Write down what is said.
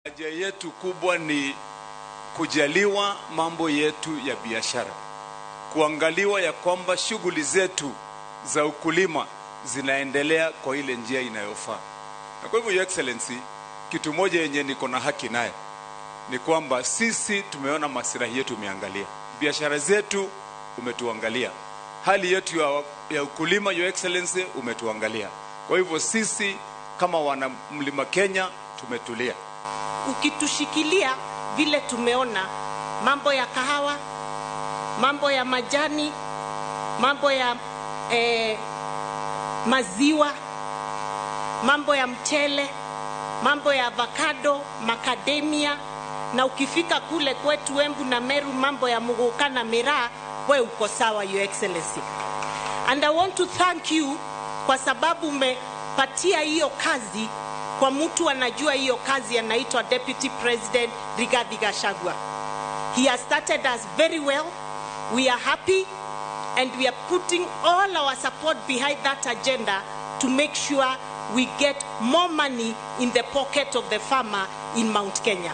Haja yetu kubwa ni kujaliwa mambo yetu ya biashara, kuangaliwa ya kwamba shughuli zetu za ukulima zinaendelea kwa ile njia inayofaa. Na kwa hivyo, Your Excellency, kitu moja yenye niko na haki naye ni kwamba sisi tumeona maslahi yetu umeangalia, biashara zetu umetuangalia, hali yetu ya ukulima, Your Excellency, umetuangalia. Kwa hivyo sisi kama wana Mlima Kenya tumetulia. Ukitushikilia vile tumeona mambo ya kahawa, mambo ya majani, mambo ya maziwa, mambo ya mchele, mambo ya avocado, macadamia, na ukifika kule kwetu Embu na Meru mambo ya muguka na miraa, we uko sawa, Your Excellency. And I want to thank you kwa sababu umepatia hiyo kazi kwa mtu anajua hiyo kazi, anaitwa Deputy President Rigathi Gachagua. He has started us very well. We are happy and we are putting all our support behind that agenda to make sure we get more money in the pocket of the farmer in Mount Kenya.